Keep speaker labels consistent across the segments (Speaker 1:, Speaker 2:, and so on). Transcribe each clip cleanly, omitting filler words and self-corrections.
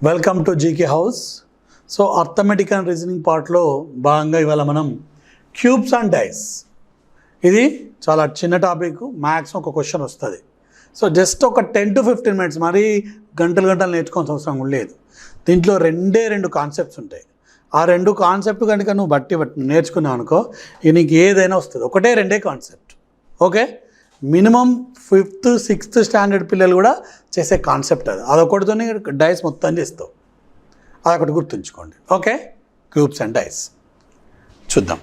Speaker 1: Welcome to GK house. So arithmetic and reasoning పార్ట్లో భాగంగా ఇవాళ మనం క్యూబ్స్ అండ్ డైస్, ఇది చాలా చిన్న టాపిక్, మ్యాథ్స్ ఒక క్వశ్చన్ వస్తుంది. సో జస్ట్ ఒక 10 to 15 minutes, మరీ గంటలు నేర్చుకోవాల్సిన అవసరం కూడా లేదు. దీంట్లో రెండు కాన్సెప్ట్స్ ఉంటాయి. ఆ రెండు కాన్సెప్ట్ కనుక నువ్వు బట్టి నేర్చుకున్నావు అనుకో, నీకు ఏదైనా వస్తుంది. రెండే concept. Okay, minimum 5th, 6th standard పిల్లలు కూడా చేసే కాన్సెప్ట్ అది. అదొకటితో డైస్ మొత్తం చేస్తావు. అదొకటి గుర్తుంచుకోండి. ఓకే, క్యూబ్స్ అండ్ డైస్ చూద్దాం.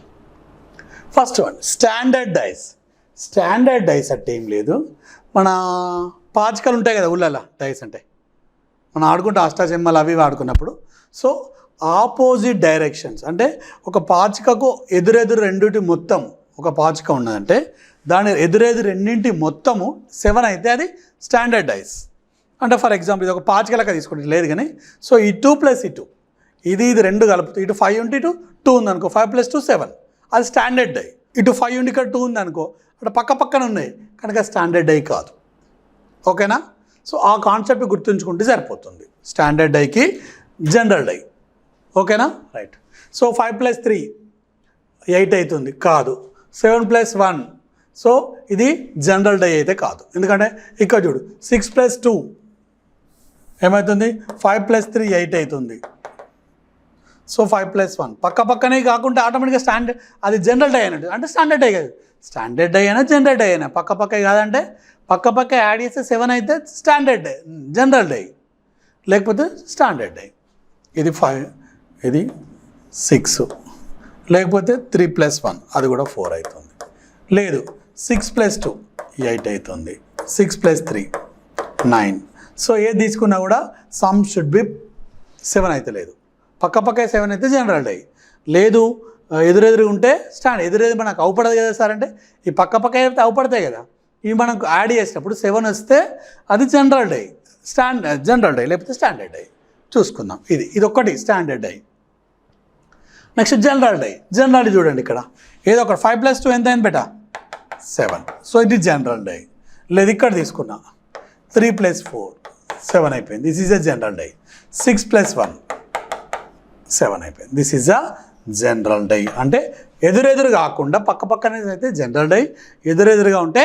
Speaker 1: First one, standard dice. Standard dice అంటే ఏం లేదు, మన పాచికలు ఉంటాయి కదా ఊళ్ళలో, డైస్ అంటే మనం ఆడుకుంటే అష్టాచెమ్మలు అవి ఆడుకున్నప్పుడు. సో ఆపోజిట్ డైరెక్షన్స్ అంటే ఒక పాచికకు ఎదురెదురు రెండింటి మొత్తం, ఒక పాచిక ఉన్నదంటే దాని ఎదురెదురు రెండింటి మొత్తము 7 అయితే అది స్టాండర్డ్ డైస్. అంటే ఫర్ ఎగ్జాంపుల్ ఇది ఒక పాచిక లెక్క తీసుకుంటే లేదు కానీ, సో ఈ 2 + ఈ 2, ఇది రెండు కలుపుతుంది. ఇటు 5 ఉంటే ఇటు 2 ఉందనుకో, 5 + 2 7, అది స్టాండర్డ్ డై. ఇటు 5 ఉండి ఇక్కడ 2 ఉందనుకో, అక్కడ పక్కన ఉన్నాయి కనుక స్టాండర్డ్ డై కాదు. ఓకేనా? సో ఆ కాన్సెప్ట్ గుర్తుంచుకుంటే సరిపోతుంది. స్టాండర్డ్ డైకి జనరల్ డై. ఓకేనా? రైట్. సో 5 + 3 8 అవుతుంది, కాదు. 7 + 1, సో ఇది జనరల్ డై అయితే కాదు. ఎందుకంటే ఇక్కడ చూడు, 6 + 2 ఏమవుతుంది, 5 + 3 8 అవుతుంది. సో 5 + 1 పక్కనే కాకుండా ఆటోమేటిక్గా స్టాండర్డ్, అది జనరల్ డై అయినట్టు. అంటే స్టాండర్డ్ డై కాదు, స్టాండర్డ్ డై అయినా జనరల్ డై అయినా పక్క కాదంటే పక్క యాడ్ చేస్తే 7 అయితే స్టాండర్డ్ డై, జనరల్ డై, లేకపోతే స్టాండర్డ్ డై. ఇది 5, ఇది 6, లేకపోతే 3 + 1 అది కూడా 4 అవుతుంది. లేదు 6 + 2 8 అవుతుంది, 6 + 3 9. సో ఏది తీసుకున్నా కూడా సమ్ షుడ్ బి 7 అయితే లేదు, పక్క 7 అయితే జనరల్ డై. లేదు ఎదురెదురు ఉంటే ఎదురెదురు మనకు అవుపడదు కదా సార్ అంటే, ఈ పక్క అయితే అవుపడతాయి కదా, ఇవి మనకు యాడ్ చేసినప్పుడు 7 వస్తే అది జనరల్ డై, జనరల్ డై లేకపోతే స్టాండర్డ్ డై చూసుకుందాం. ఇది ఒక్కటి standard die. Next general die. General die చూడండి, ఇక్కడ ఏదో ఒకటి 5 + 2 ఎంత అయింది బెటా, 7. సో ఇది జనరల్ డై. లేదు ఇక్కడ తీసుకున్నా 3 + 4 7 అయిపోయింది, this is a general die. 6 + 1 7 అయిపోయింది, this is a general die. అంటే ఎదురెదురు కాకుండా పక్కనే అయితే జనరల్ డై, ఎదురెదురుగా ఉంటే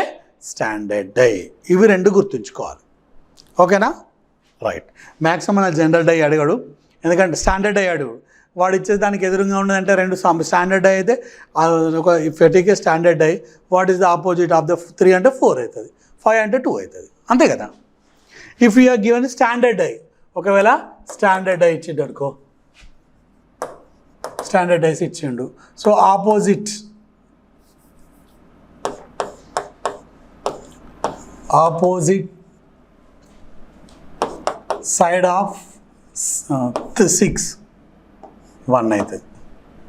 Speaker 1: స్టాండర్డ్ డై. ఇవి రెండు గుర్తుంచుకోవాలి. ఓకేనా? రైట్. మ్యాక్సిమం మన జనరల్ డై అడిగాడు, ఎందుకంటే స్టాండర్డ్ డై అడుగు. వాడు ఇచ్చే దానికి ఎదురుగా ఉన్నదంటే రెండు స్టాండర్డ్ డై అయితే ఒక ఫెటికే standard die. What is the opposite of the 3 అంటే 4 అవుతుంది, 5 అంటే 2 అవుతుంది, అంతే కదా. If you are given standard die, ఒకవేళ స్టాండర్డ్ డై ఇచ్చిండు అనుకో, స్టాండర్డ్ డైస్ ఇచ్చిండు, సో ఆపోజిట్ సైడ్ ఆఫ్ 6 1 అవుతుంది,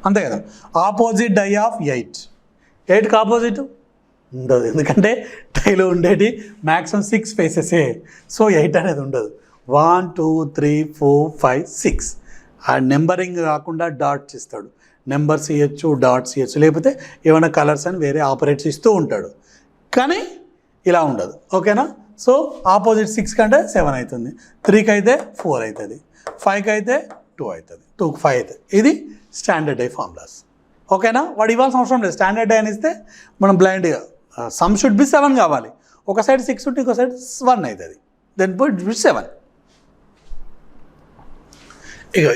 Speaker 1: అంతే కదా. ఆపోజిట్ డై ఆఫ్ 8కి ఆపోజిట్ ఉండదు, ఎందుకంటే డైలో ఉండేటి మ్యాక్సిమం 6 ఫేసెసే. సో 8 అనేది ఉండదు. 1 2 3 4 5 6 ఆ నెంబరింగ్ కాకుండా డాట్స్ ఇస్తాడు. నెంబర్స్ ఇవ్వచ్చు, డాట్స్ ఇవ్వచ్చు, లేకపోతే ఏమైనా కలర్స్ అని వేరే ఆపరేట్స్ ఇస్తూ ఉంటాడు, కానీ ఇలా ఉండదు. ఓకేనా? సో ఆపోజిట్ 6 కంటే 7 అవుతుంది, 3కి అయితే 4 అవుతుంది, 5కి అయితే 2 అవుతుంది, 2కి 5 అవుతుంది. ఇది స్టాండర్డ్ డై ఫార్ములాస్. ఓకేనా? వాడు ఇవ్వాల్సిన అవసరం లేదు. స్టాండర్డ్ డై అని ఇస్తే మనం బ్లైండ్గా సమ్ షుడ్ బి 7 కావాలి. ఒక సైడ్ 6 ఉంటే ఇంకో సైడ్ 1 అవుతుంది, దెన్ బి 7.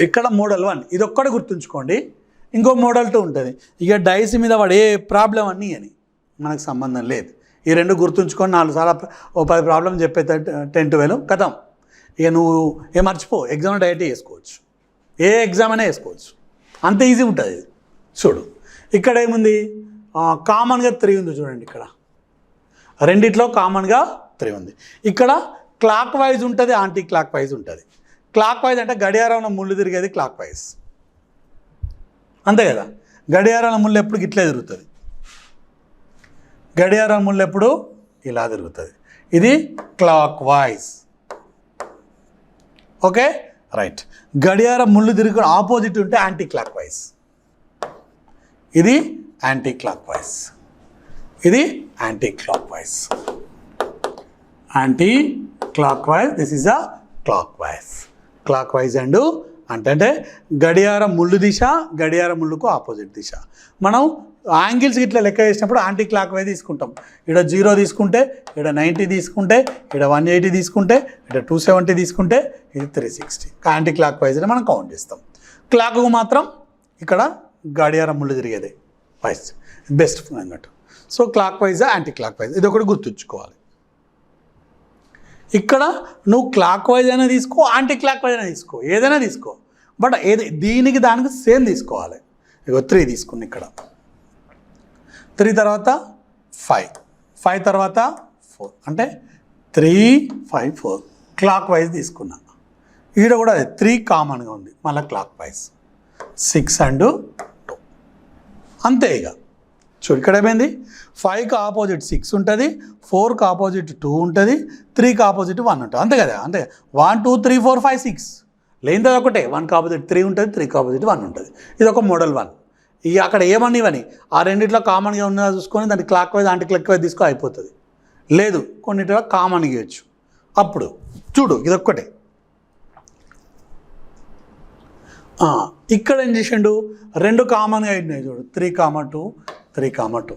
Speaker 1: ఇక్కడ మోడల్ 1 ఇది ఒక్కటి గుర్తుంచుకోండి. ఇంకో మోడల్ 2 ఉంటుంది. ఇక డైస్ మీద వాడు ఏ ప్రాబ్లం అని మనకు సంబంధం లేదు. ఈ రెండు గుర్తుంచుకొని 4 సార్లు 10 ప్రాబ్లం చెప్పే 10-12 కథం. ఇక నువ్వు మర్చిపో, ఎగ్జామ్ డైరెక్ట్ వేసుకోవచ్చు, ఏ ఎగ్జామ్ అయినా వేసుకోవచ్చు, అంత ఈజీ ఉంటుంది. చూడు ఇక్కడ ఏముంది, కామన్గా 3 ఉంది చూడండి. ఇక్కడ రెండిట్లో కామన్గా 3 ఉంది. ఇక్కడ క్లాక్ వైజ్ ఉంటుంది, యాంటీ క్లాక్ వైజ్ ఉంటుంది. క్లాక్ వైజ్ అంటే గడియారంలో ముళ్ళు తిరిగేది క్లాక్ వైజ్, అంతే కదా. గడియారంలో ముళ్ళు ఎప్పుడు ఇట్లే తిరుగుతుంది, గడియారం ముళ్ళు ఎప్పుడు ఇలా తిరుగుతుంది. ఇది క్లాక్ వైజ్. Okay, right. గడియారం ముళ్ళు తిరిగి ఆపోజిట్ ఉంటే యాంటీ క్లాక్ వైజ్. ఇది యాంటీ క్లాక్ వైజ్, ఇది anti clock wise. Anti clockwise, this is a clockwise. Clock wise and అంటే గడియారం ముళ్ళు దిశ గడియారం ముళ్ళుకు ఆపోజిట్ దిశ. మనం యాంగిల్స్ ఇట్లా లెక్క చేసినప్పుడు యాంటీ క్లాక్ వైజ్ తీసుకుంటాం. ఇక్కడ 0 తీసుకుంటే, ఇక్కడ 90 తీసుకుంటే, ఇక్కడ 180 తీసుకుంటే, ఇక్కడ 270 తీసుకుంటే, ఇది 360. యాంటీ క్లాక్ వైజ్ అని మనం కౌంట్ చేస్తాం. క్లాక్కు మాత్రం ఇక్కడ గడియారం ముళ్ళు తిరిగేది వైజ్ బెస్ట్ అన్నట్టు. So clock wise anti clock wise ఇది ఒకటి గుర్తుంచుకోవాలి. ఇక్కడ నువ్వు క్లాక్ వైజ్ అయినా తీసుకో, యాంటీ క్లాక్ వైజ్ అయినా తీసుకో, ఏదైనా తీసుకో, బట్ దీనికి దానికి సేమ్ తీసుకోవాలి. ఇగో 3 తీసుకుని ఇక్కడ 3 తర్వాత 5 తర్వాత 4 అంటే 3 5 4 క్లాక్ వైజ్ తీసుకున్నా. ఈడ కూడా అదే 3 కామన్గా ఉంది, మళ్ళీ క్లాక్ వైజ్ 6 and 2 అంతే. ఇక చూడు ఇక్కడ ఏమైంది, 5కి ఆపోజిట్ 6 ఉంటుంది, 4కి ఆపోజిట్ 2 ఉంటుంది, 3కి ఆపోజిట్ 1 ఉంటుంది, అంతే కదా. అంతే 1 2 3 4 5 6 లేనిది ఒకటే, 1కి ఆపోజిట్ 3 ఉంటుంది, 3కి ఆపోజిట్ 1 ఉంటుంది. ఇది ఒక మోడల్ 1. ఇక అక్కడ ఏమని ఇవని ఆ రెండిట్లో కామన్గా ఉన్నదా చూసుకొని దాన్ని clock wise anti clock wise తీసుకో అయిపోతుంది. లేదు కొన్నిటిలో కామన్గా ఇవ్వచ్చు. అప్పుడు చూడు ఇదొక్కటే. ఇక్కడ ఏం చేసిండు, 2 కామన్గా అయినాయి చూడు, 3, 2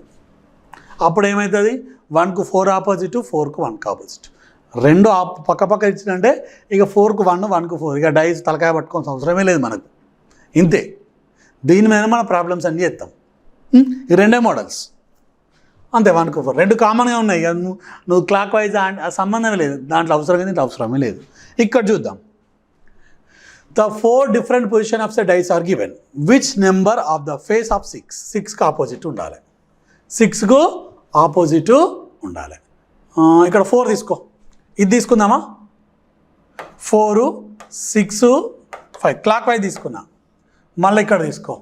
Speaker 1: అప్పుడు ఏమవుతుంది, 1కు 4 ఆపోజిట్, 4కు 1 ఆపోజిట్. 2 పక్క పక్క ఇచ్చిందంటే ఇక 4కు 1, 1కు 4. ఇక డైస్ తలకాయ పట్టుకోవాల్సిన అవసరమే లేదు మనకు. ఇంతే, దీని మీద మన ప్రాబ్లమ్స్ అన్నీ చేస్తాం. ఈ 2 మోడల్స్ అంతే, 1కు 4 2 కామన్గా ఉన్నాయి. ఇక నువ్వు క్లాక్ వైజ్ సంబంధమే లేదు, దాంట్లో అవసరం దీంట్లో అవసరమే లేదు. ఇక్కడ చూద్దాం. The 4 different position of the dice are given. Which number of the face of 6? 6కు opposite ఉండాలి, 6కు ఆపోజిట్ ఉండాలి. ఇక్కడ 4 తీసుకో, ఇది తీసుకుందామా, 4 6 5 క్లాక్ వైజ్ తీసుకున్నా. మళ్ళీ ఇక్కడ తీసుకో,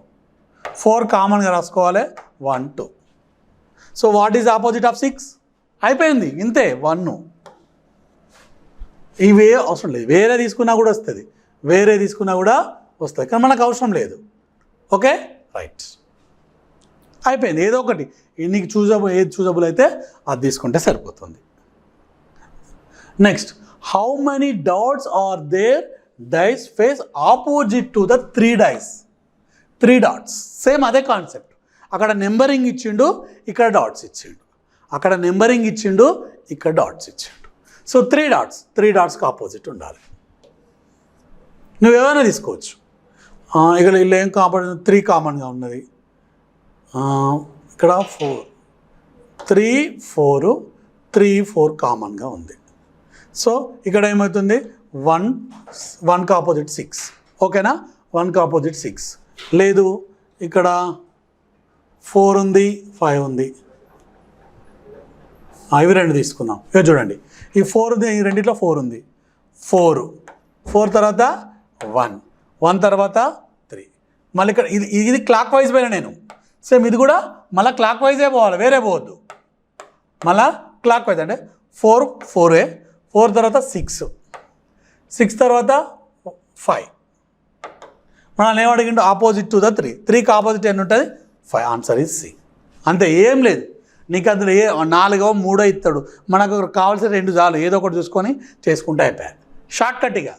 Speaker 1: 4 కామన్గా రాసుకోవాలి, 1 2. So what is opposite of 6? అయిపోయింది, ఇంతే 1. ఇవే అవసరం లేదు, వేరే తీసుకున్నా కూడా వస్తుంది, వేరే తీసుకున్నా కూడా వస్తుంది, కానీ మనకు అవసరం లేదు. ఓకే రైట్, అయిపోయింది. ఏదో ఒకటి నీకు ఏది చూజబుల్ అయితే అది తీసుకుంటే సరిపోతుంది. Next, how many dots are there dice face opposite to the 3 dice? 3 dots, same అదే కాన్సెప్ట్. అక్కడ నెంబరింగ్ ఇచ్చిండు, ఇక్కడ డాట్స్ ఇచ్చిండు, అక్కడ నెంబరింగ్ ఇచ్చిండు, ఇక్కడ డాట్స్ ఇచ్చిండు. సో 3 డాట్స్కి ఆపోజిట్ ఉండాలి. నువ్వేమైనా తీసుకోవచ్చు. ఇక్కడ ఇలా ఏం కామన్, 3 కామన్గా ఉన్నది, ఇక్కడ 4 3 4 3 4 కామన్గా ఉంది. సో ఇక్కడ ఏమవుతుంది, 1కి ఆపోజిట్ 6. ఓకేనా, 1కి ఆపోజిట్ 6 లేదు, ఇక్కడ 4 ఉంది, 5 ఉంది. ఇవి 2 తీసుకుందాం. ఇక చూడండి, ఈ 4 ఉంది, ఈ రెండిట్లో 4 ఉంది, 4 తర్వాత 1 తర్వాత 3. మళ్ళీ ఇక్కడ ఇది క్లాక్ వైజ్ పైన నేను సేమ్, ఇది కూడా మళ్ళీ క్లాక్ వైజే పోవాలి, వేరే పోవద్దు. మళ్ళీ క్లాక్ వైజ్ అంటే 4 తర్వాత 6 తర్వాత 5. మనల్ని ఏమడిగిండు, ఆపోజిట్ టు ద 3కి ఆపోజిట్ ఎన్ని ఉంటుంది, 5. Answer is C. అంతే, ఏం లేదు నీకు అందులో 4 3 ఇస్తాడు, మనకు కావాల్సిన 2 చాలు, ఏదో ఒకటి చూసుకొని చేసుకుంటే అయిపోయాయి, షార్ట్ కట్గా.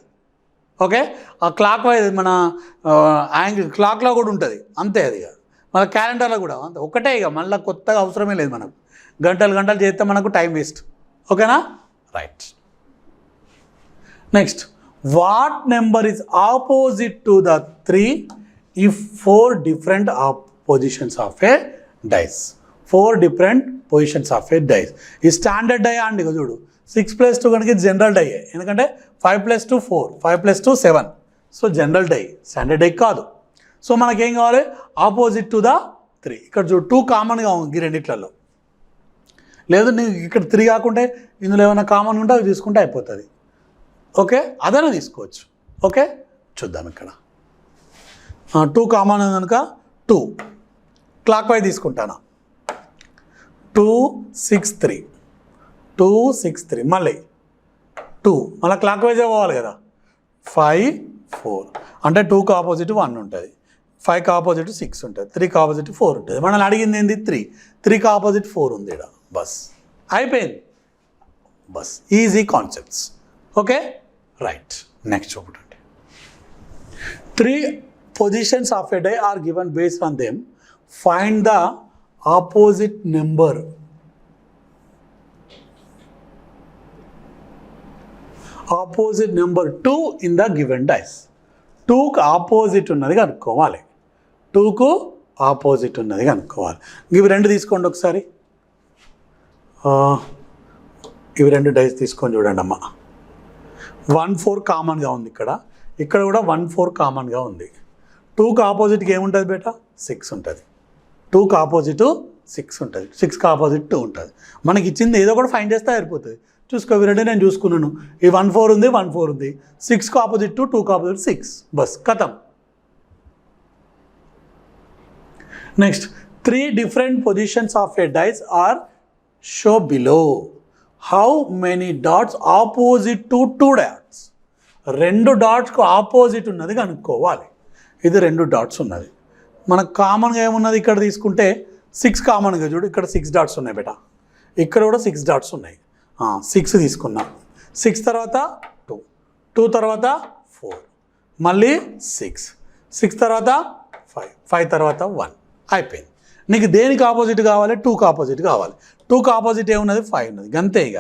Speaker 1: ఓకే, ఆ క్లాక్ వైజ్ మన యాంగిల్ క్లాక్లో కూడా ఉంటుంది, అంతే. అది మన క్యాలెండర్లో కూడా అంతే, ఒకటే. ఇక మళ్ళీ కొత్తగా అవసరమే లేదు మనకు, గంటలు చేస్తే మనకు టైం వేస్ట్. ఓకేనా right. Next, what number is opposite to the 3 if 4 different positions of a dice? 4 different positions of a dice. ఈ స్టాండర్డ్ డై అండి, చూడు 6+2 కనుక జనరల్ డై, ఎందుకంటే 5+2 4, 5+2 7. So general die, standard die కాదు. సో మనకేం కావాలి, opposite to the 3. ఇక్కడ చూడు 2 కామన్గా ఉంది ఈ రెండిట్లలో, లేదు నీకు ఇక్కడ 3 కాకుంటే ఇందులో ఏమైనా కామన్ ఉంటే అవి తీసుకుంటే అయిపోతుంది. ఓకే, అదైనా తీసుకోవచ్చు. ఓకే చూద్దాం, ఇక్కడ 2 కామన్ కనుక 2 క్లాక్ వైజ్ తీసుకుంటాను, 2 6 3 2 6 3 మళ్ళీ 2 మళ్ళీ క్లాక్ వైజే పోవాలి కదా, 5 4 అంటే 2కి ఆపోజిట్ 1 ఉంటుంది, 5కి ఆపోజిట్ 6 ఉంటుంది, 3కి ఆపోజిట్ 4 ఉంటుంది. మనల్ని అడిగింది ఏంది 3కి ఆపోజిట్ 4 ఉంది ఇక్కడ, బస్ అయిపోయింది, bus easy concepts. Okay right. Next చూడండి, 3 positions of a die are given based on them. Find the opposite number. Opposite number 2 in the given dice. 2కు ఆపోజిట్ ఉన్నది కనుక్కోవాలి. 2కు ఆపోజిట్ ఉన్నది కనుక్కోవాలి. ఇవి రెండు తీసుకోండి ఒకసారి. ఇవి రెండు డైస్ తీసుకొని చూడండి అమ్మ. 1-4 కామన్గా ఉంది ఇక్కడ. ఇక్కడ కూడా 1-4 కామన్గా ఉంది. 2కు ఆపోజిట్కి ఏముంటుంది బేట? 6 ఉంటుంది. 2కు ఆపోజిట్ 6 ఉంటుంది. 6కి ఆపోజిట్ 2 ఉంటుంది. మనకి ఇచ్చింది ఏదో కూడా ఫైండ్ చేస్తే అయిపోతుంది. చూసుకో, ఇవి రెండు నేను చూసుకున్నాను. ఈ 1-4 ఉంది, 1-4 ఉంది. 6కు ఆపోజిట్ 2, 2కు ఆపోజిట్ 6. బస్ కథం. Next 3 different positions of a dice are show below. How many dots opposite to 2 dots? 2 డాట్స్కు opposite ఉన్నది కనుక్కోవాలి. ఇది 2 డాట్స్ ఉన్నది. మనకు కామన్గా ఏమున్నది ఇక్కడ తీసుకుంటే 6 కామన్గా చూడు. ఇక్కడ 6 డాట్స్ ఉన్నాయి బేట. ఇక్కడ కూడా 6 డాట్స్ ఉన్నాయి. 6 తీసుకున్నాం. 6 తర్వాత 2, 2 తర్వాత 4, మళ్ళీ 6, 6 తర్వాత 5, 5 తర్వాత 1. అయిపోయింది. నీకు దేనికి ఆపోజిట్ కావాలి? 2కు ఆపోజిట్ కావాలి. 2కు ఆపోజిట్ ఏమున్నది? 5 ఉన్నది. గంతే ఇక.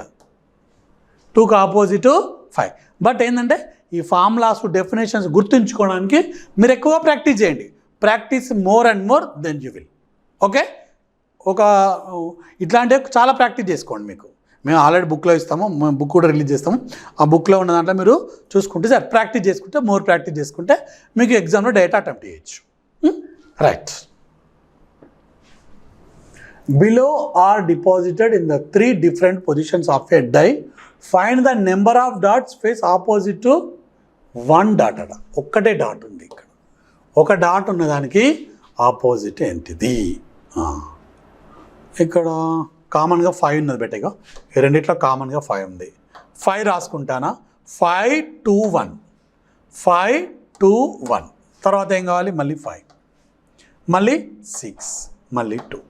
Speaker 1: 2కు ఆపోజిట్ 5. బట్ ఏంటంటే ఈ ఫార్ములాస్ డెఫినేషన్స్ గుర్తుంచుకోవడానికి మీరు ఎక్కువ ప్రాక్టీస్ చేయండి. Practice more and more than you will. Okay, ఇట్లాంటివి చాలా ప్రాక్టీస్ చేసుకోండి. మీకు మేము ఆల్రెడీ బుక్లో ఇస్తాము, మేము బుక్ కూడా రిలీజ్ చేస్తాము. ఆ బుక్లో ఉన్న దాంట్లో మీరు చూసుకుంటే సార్ ప్రాక్టీస్ చేసుకుంటే, మోర్ ప్రాక్టీస్ చేసుకుంటే మీకు ఎగ్జామ్లో డేటా అటెంప్ట్ చేయొచ్చు. Right. Below are deposited in the 3 different positions of a die. Find the number of dots face opposite to 1 dot. ఒక్కటే డాట్ ఉంది ఇక్కడ. ఒక డాట్ ఉన్నదానికి ఆపోజిట్ ఏంటిది? ఇక్కడ కామన్గా 5 ఉన్నది బెటగా. ఈ రెండిట్లో కామన్గా 5 ఉంది. 5 రాసుకుంటానా? 5, 2, 1. 5, 2, 1. తర్వాత ఏం కావాలి? మళ్ళీ 5, మళ్ళీ 6, మళ్ళీ 2.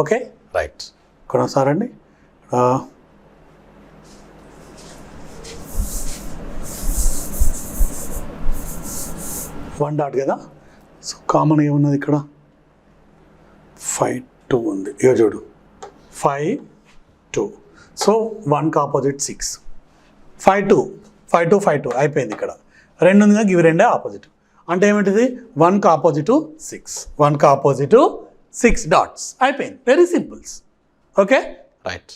Speaker 1: Okay, right. కొనసారండి. 1 డాట్ కదా. సో కామన్ ఏమున్నది ఇక్కడ? 5, 2 ఉంది. ఇక చూడు, 5, 2. సో 1కి ఆపోజిట్ 6. 5, 2, 5, 2, 5, 2 అయిపోయింది. ఇక్కడ 2 ఉంది కదా, ఇవి రెండే ఆపోజిట్. అంటే ఏమిటిది? 1కి ఆపోజిట్ 6, 1కి ఆపోజిట్ 6 డాట్స్. అయిపోయింది. Very simples. Okay, right.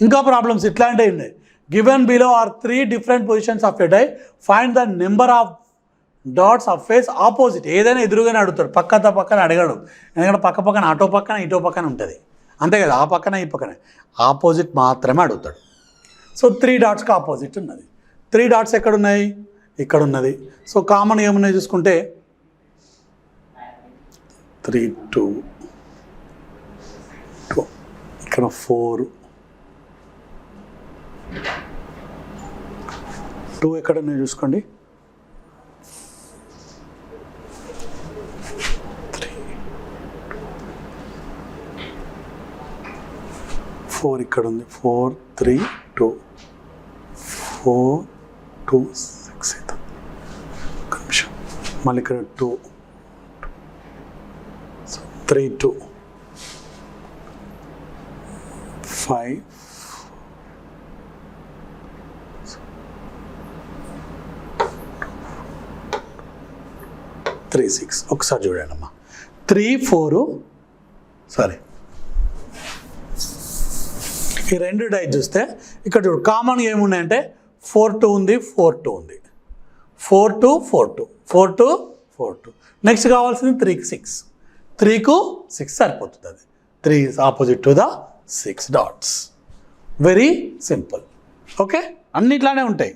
Speaker 1: ఇంకా ప్రాబ్లమ్స్ ఇట్లాంటివి ఉన్నాయి. Given below are 3 different positions of a die. Find the number of dots of face opposite. ఏదైనా ఎదురుగానే అడుగుతాడు, పక్కతో పక్కన అడగడు. ఎందుకంటే పక్క పక్కన అటో పక్కన ఇటో పక్కన ఉంటుంది, అంతే కదా. ఆ పక్కన ఈ పక్కన ఆపోజిట్ మాత్రమే అడుగుతాడు. సో 3 డాట్స్కి ఆపోజిట్ ఉన్నది. 3 డాట్స్ ఎక్కడున్నాయి? ఇక్కడ ఉన్నది. సో కామన్ ఏమున్నాయి చూసుకుంటే 3, 2, 2. ఇక్కడ 4, 2 ఎక్కడ ఉన్నాయి చూసుకోండి. 3, 4 ఇక్కడ ఉంది. 4, 3, 2, 4, 2, 6 అవుతుంది. ఒక నిమిషం. మళ్ళీ ఇక్కడ 2, 3, 2, 5, 3, 6. ఒకసారి చూడండి అమ్మా. 3, 4 సారీ, ఈ రెండు డై చూస్తే ఇక్కడ చూడు కామన్గా ఏమున్నాయంటే 4, 2 ఉంది, 4, 2 ఉంది. 4, 2, 4, 2, 4, 2, 4, 2. నెక్స్ట్ కావాల్సింది 3కి 6. 3కు 6 సరిపోతుంది. అది 3 is opposite to the 6 dots. Very simple. Okay, అన్నిట్లానే ఉంటాయి.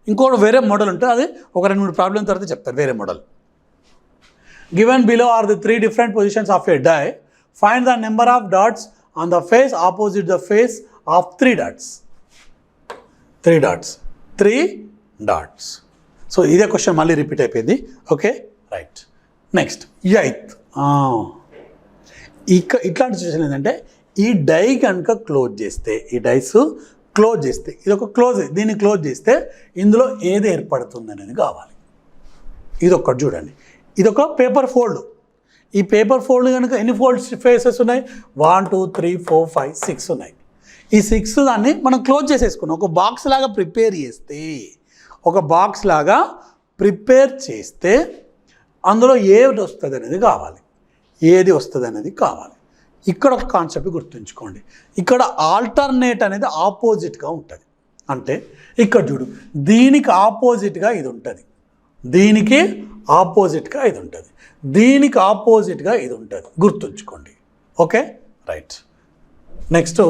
Speaker 1: ఇంకోటి వేరే మోడల్ ఉంటుంది, అది ఒక 2-3 ప్రాబ్లం తర్వాత చెప్తారు. వేరే model. Given below are the 3 different positions of a die. Find the number of dots on the face opposite the face of 3 dots. 3 dots. 3 dots. So ఇదే క్వశ్చన్ మళ్ళీ రిపీట్ అయిపోయింది. Okay, right. Next 8th. ఇట్లాంటి situation ఏంటంటే ఈ die కనుక close చేస్తే, ఈ dice close చేస్తే, ఇది ఒక క్లోజ్, దీన్ని క్లోజ్ చేస్తే ఇందులో ఏది ఏర్పడుతుంది అనేది కావాలి. ఇది ఒక్కటి చూడండి, ఇది ఒక పేపర్ ఫోల్డ్. ఈ పేపర్ ఫోల్డ్ కనుక ఎన్ని ఫోల్డ్స్ ఫేసెస్ ఉన్నాయి? 1 2 3 4 5 6 ఉన్నాయి. ఈ 6 దాన్ని మనం క్లోజ్ చేసేసుకున్నాం. ఒక బాక్స్ లాగా ప్రిపేర్ చేస్తే అందులో ఏది వస్తుంది అనేది కావాలి, ఇక్కడ ఒక కాన్సెప్ట్ గుర్తుంచుకోండి. ఇక్కడ ఆల్టర్నేట్ అనేది ఆపోజిట్గా ఉంటుంది. అంటే ఇక్కడ చూడు, దీనికి ఆపోజిట్గా ఇది ఉంటుంది, దీనికి ఆపోజిట్గా ఇది ఉంటుంది, దీనికి ఆపోజిట్గా ఇది ఉంటుంది. గుర్తుంచుకోండి. Okay, right. నెక్స్ట్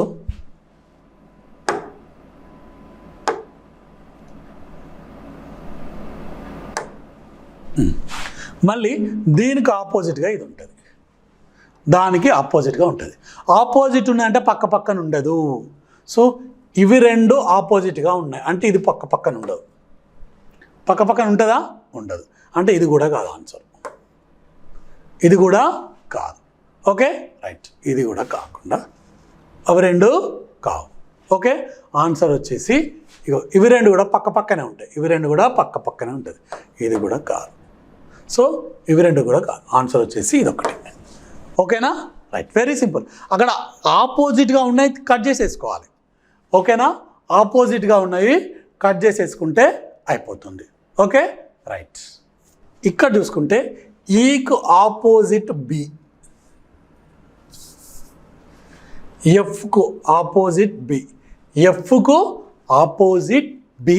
Speaker 1: మళ్ళీ దీనికి ఆపోజిట్గా ఇది ఉంటుంది, దానికి ఆపోజిట్గా ఉంటుంది. ఆపోజిట్ ఉన్నాయంటే పక్క పక్కన ఉండదు. సో ఇవి రెండు ఆపోజిట్గా ఉన్నాయి అంటే ఇది పక్క పక్కన ఉండదు. పక్క పక్కన ఉంటుందా? ఉండదు. అంటే ఇది కూడా కాదు ఆన్సర్, ఇది కూడా కాదు. Okay, right. ఇది కూడా కాకుండా అవి రెండు కావు. ఓకే, ఆన్సర్ వచ్చేసి ఇగో ఇవి రెండు కూడా పక్క పక్కనే ఉంటాయి, ఇవి రెండు కూడా పక్క పక్కనే ఉంటుంది. ఇది కూడా కాదు. సో ఇవి రెండు కూడా కాదు. ఆన్సర్ వచ్చేసి ఇది ఒకటి. ఓకేనా, రైట్. Very simple. అక్కడ ఆపోజిట్గా ఉన్నాయి కట్ చేసేసుకోవాలి. ఓకేనా, ఆపోజిట్గా ఉన్నాయి కట్ చేసేసుకుంటే అయిపోతుంది. Okay, right. ఇక్కడ చూసుకుంటే ఈకు ఆపోజిట్ బి, ఎఫ్కు ఆపోజిట్ బి, ఎఫ్కు ఆపోజిట్ బి,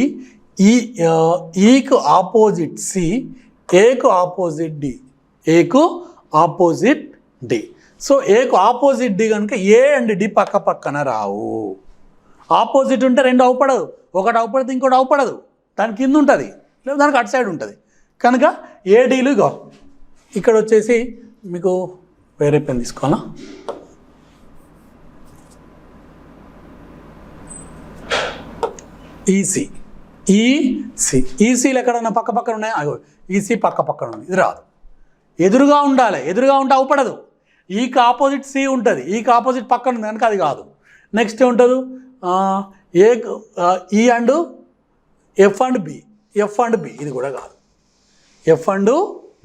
Speaker 1: ఈకు ఆపోజిట్ సి, ఏకు ఆపోజిట్ డి, ఏకు ఆపోజిట్ డి. సో ఏకు ఆపోజిట్ డి కనుక ఏ అండ్ డి పక్క పక్కన రావు. ఆపోజిట్ ఉంటే రెండు అవపడదు, ఒకటి అవపడితే ఇంకోటి అవపడదు, దాని కింద ఉంటుంది లేదా దానికి అటు సైడ్ ఉంటుంది. కనుక ఏడీలు ఇగో ఇక్కడ వచ్చేసి మీకు వేరే పెన్ తీసుకోవాలా? ఈసీ, ఈసీలు ఎక్కడన్నా పక్క పక్కన ఉన్నాయా? అగో ఈసీ పక్క పక్కన ఉంది, ఇది రాదు. ఎదురుగా ఉండాలి, ఎదురుగా ఉంటే అవపడదు. ఈకి ఆపోజిట్ సి ఉంటుంది, ఈకి ఆపోజిట్ పక్కన ఉంది కనుక అది కాదు. నెక్స్ట్ ఏముంటుంది? A E and F and B, F and B, ఇది కూడా కాదు. ఎఫ్ అండ్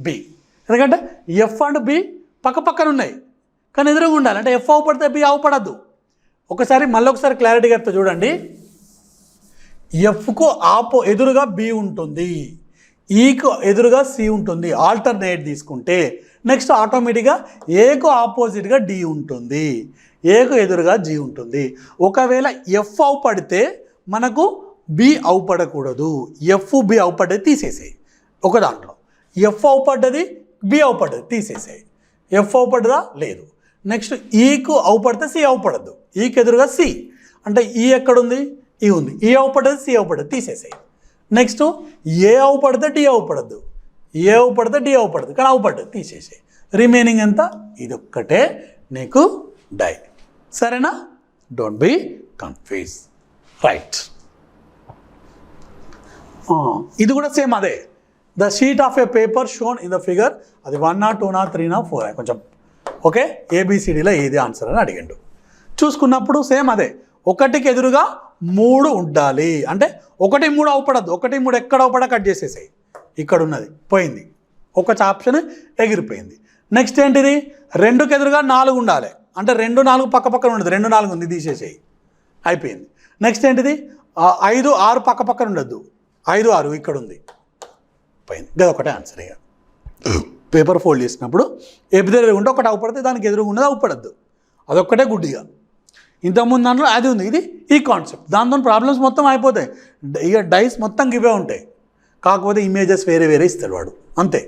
Speaker 1: బి, ఎందుకంటే ఎఫ్ అండ్ బి పక్క పక్కన ఉన్నాయి కానీ ఎదురుగా ఉండాలి. అంటే ఎఫ్ అవపడితే బి అవపడద్దు. మళ్ళొకసారి క్లారిటీగా చెప్తే చూడండి. ఎఫ్కు ఎదురుగా బి ఉంటుంది, ఈకు ఎదురుగా సి ఉంటుంది. ఆల్టర్నేట్ తీసుకుంటే నెక్స్ట్ ఆటోమేటిక్గా ఏకు ఆపోజిట్గా డి ఉంటుంది, ఏకు ఎదురుగా జి ఉంటుంది. ఒకవేళ ఎఫ్ అవపడితే మనకు బి అవపడకూడదు. ఎఫ్ బి అవపడ్డది తీసేసాయి. ఒక దాంట్లో ఎఫ్ అవపడ్డది బి అవపడ్డది తీసేసాయి. ఎఫ్ అవపడ్డదా? లేదు. నెక్స్ట్ ఈకు అవపడితే సి అవపడద్దు, ఈకి ఎదురుగా సి అంటే ఈ ఎక్కడుంది? ఈ ఉంది. ఈ అవపడ్డది సి అవపడ్డది తీసేసాయి. నెక్స్ట్ ఏ అవపడితే డి అవపడద్దు, ఏ అవపడితే డి అవపడదు కానీ అవపడ్డది తీసేసాయి. రిమైనింగ్ ఎంత? ఇది ఒక్కటే నీకు డై. సరేనా? Don't be confuse. రైట్. ఇది కూడా సేమ్ అదే. The sheet of a paper shown in the figure, అది 1 2 3 4 కొంచెం ఓకే. ఏబిసిడిలో ఏది ఆన్సర్ అని అడిగిండు. చూసుకున్నప్పుడు సేమ్ అదే. ఒకటికి ఎదురుగా 3 ఉండాలి అంటే 1 3 అవపడద్దు. 1 3 ఎక్కడ అవపడ కట్ చేసేసాయి. ఇక్కడ ఉన్నది పోయింది, ఒక ఆప్షన్ ఎగిరిపోయింది. నెక్స్ట్ ఏంటిది? 2కి ఎదురుగా 4 ఉండాలి అంటే 2 4 పక్క పక్కన ఉండదు, 2 4 ఉంది తీసేసాయి, అయిపోయింది. నెక్స్ట్ ఏంటిది? 5 6 పక్క పక్కన ఉండద్దు, 5 6 ఇక్కడ ఉంది, పోయింది. ఇది ఒకటే ఆన్సర్. ఇక పేపర్ ఫోల్డ్ చేసినప్పుడు ఎదురు ఉంటే ఒకటి అవపడితే దానికి ఎదురుగా ఉన్నది అవపడద్దు, అదొక్కటే గుడ్డిగా. ఇంతకుముందు దాంట్లో అది ఉంది, ఇది ఈ కాన్సెప్ట్. దాంతో ప్రాబ్లమ్స్ మొత్తం అయిపోతాయి. ఇక డైస్ మొత్తం గివే ఉంటాయి, కాకపోతే ఇమేజెస్ వేరే వేరే ఇస్తాడు వాడు, అంతే.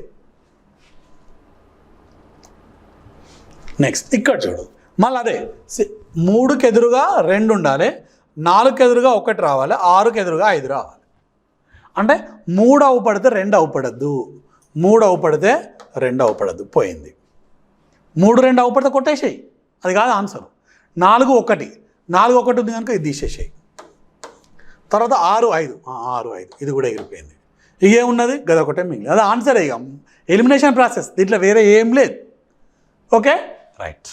Speaker 1: నెక్స్ట్ ఇక్కడ చూడు, మళ్ళీ అదే 3కి ఎదురుగా 2 ఉండాలి, 4కి ఎదురుగా 1 రావాలి, 6కి ఎదురుగా 5 రావాలి. అంటే 3 అవపడితే 2 అవపడద్దు, 3 అవపడితే 2 అవపడద్దు, పోయింది. 3 2 అవపడితే కొట్టేసేయి, అది కాదు ఆన్సర్. 4 1, 4 1 ఉంది కనుక ఇది తీసేసాయి. తర్వాత 6 5, 6 5 ఇది కూడా ఎగిరిపోయింది. ఇకేమున్నది? గదొకటే మిగిలింది, అది ఆన్సర్. ఇక ఎలిమినేషన్ ప్రాసెస్, దీంట్లో వేరే ఏం లేదు. Okay, right.